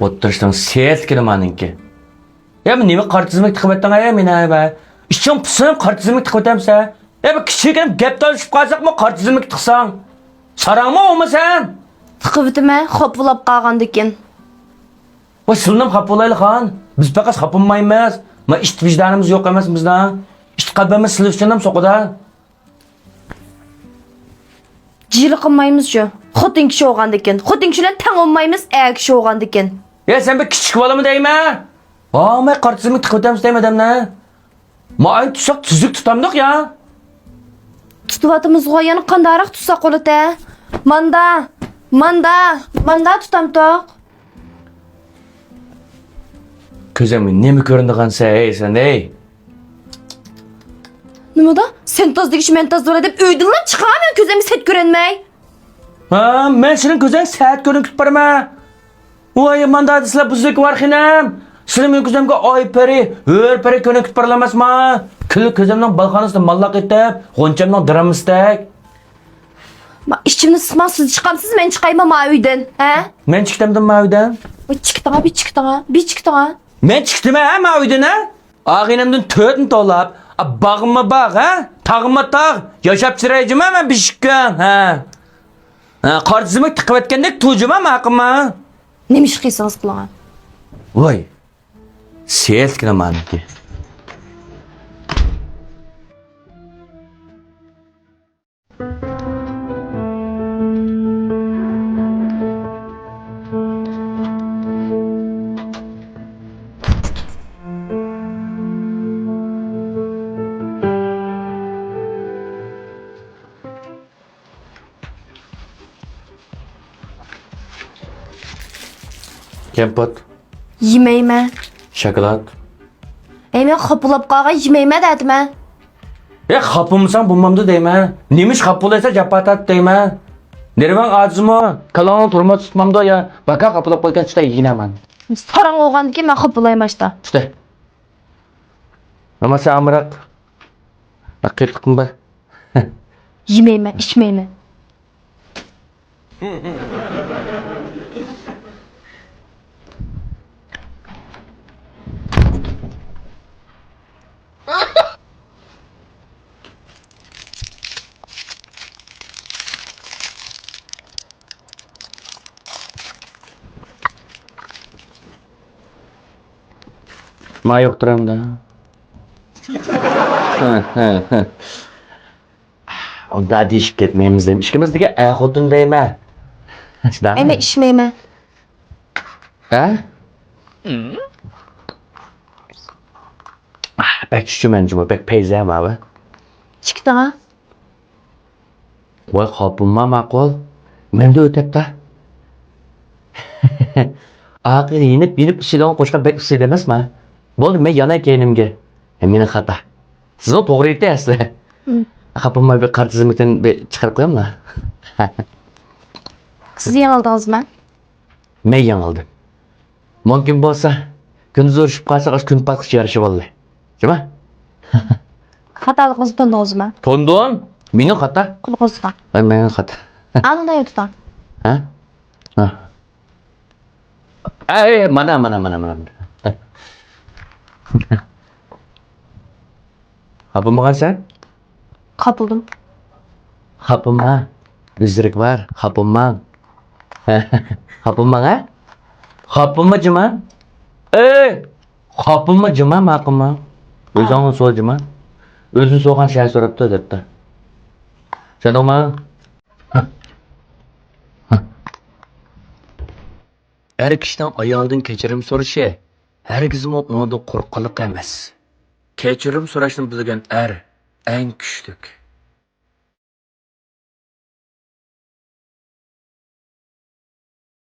O'tirishdan ses kelmaninki. Ya bu nima qartizlik tiqibetdan ay meni ba. İşin pısın qartizlik tiqibetamsa. Ya bu kichigim gap talishib qolsaqmi qartizlik tiqsang. Sarangmi olmasan? Tiqibitime xopulab qolgandikin. Va silnim xap bo'layli xon. Biz faqat xapolmaymiz. Ma ish vijdonimiz yo'q emas bizda. Ish qalbimiz silib uchun ham so'qida. Jili qilmaymiz shu. Xotin kishi o'g'andikin. Xotin kishi bilan tang olmaymiz, er kishi o'g'andikin. Ya sen bir kichik bolami deyman? Amay qartizlik tiqibetamiz deymadimna. Ma ay tutsak tuzuk tutamdiq ya. Tutuvatimiz g'oyani qandaroq tutsa qo'lita. Manda tutamtoq. Ko'zimga nima ko'rindigansa ey sen ey. Nimada? Sen tozdigish men tozdora deb uydan chiqaman ko'zimga set ko'rinmay. Ha, men senin ko'zing saat ko'rinib barma. Voy, manda sizlar buzuk var xinam. Sizlar ko'zimga oy pari, hur pari ko'rinib barlamasma. Kul ko'zimning balxonasida mallaq etib, g'onchamning diramisdak. Ma ishimni sismasiz chiqamsiz, men chiqayman ma uydan, ha? Men chiqdimdim ma uydan. Voy chiqdinga. Men chiqdim ha uydan ha? Ag'inimdan 4 to'lab, bag'imma bag' ha? Tag'imma tag', yashab chirayjima men bishikkan ha. Ha, qartizimni tiqib etgandek tujima maqimma. Nima ish qilsangiz qilaman? Voy. Selkina meniki. Kempot, Yemayman. shokolad. Men xopulab qolgan yemayman dedim. Ya xapımsan bulmamdı deyman. Nemish xap bo'laysa japatat deyman. Nervan ajizmi? Kalon turma tutmamda ya. Baka xapılab qo'ygan tushda yinaman. Sarang o'g'andikin men xopulayman ishda. Tushda. Amasa amraq. Haqiqatmi ba? Yemayman, ichmayman. Ma yo'qtiram da. Onda deyishib ketmaymiz deyman. Ishkimizga xotin deyman. Men ichmayman. Ha? Bek tushunmanjimi? Bek peyzam abi. Chiqdinga. Voy xopimma ma'qul. Menda o'tibdi. Aqil yinib ishilon qo'shgan bek usil emasmi? Bo'ldi, men yana keynimga. Meni xata. Siz to'g'ri aytasiz. Xopimma bir qartizimdan chiqarib qo'yammi? Siz yanıldingizmi? Men yanıldim. Mumkin bo'lsa, kunduz urishib qolsa, kun pasqich yarashib oldi. Nima? Xatoligimizni tondingizmi? Tondon? Meni xata. Qulog'ingizga. Men xata. Anida yo'qdan. Ha? Ha. Ay, mana. Xapimma sen? Qopildim. Xapimma. Bizrik var. Xapimma. Xapimma ha? Xapimma jima? Xapimma jima maqimma. O'zing so'z jima. O'zing so'g'an shay so'rabdi debdi. Sen o'ma? Her kişiden ayağından kechirim so'rashi hargizmi unida qo'rqqanlik emas. Kechirim so'rashni bilgan eng kuchlik.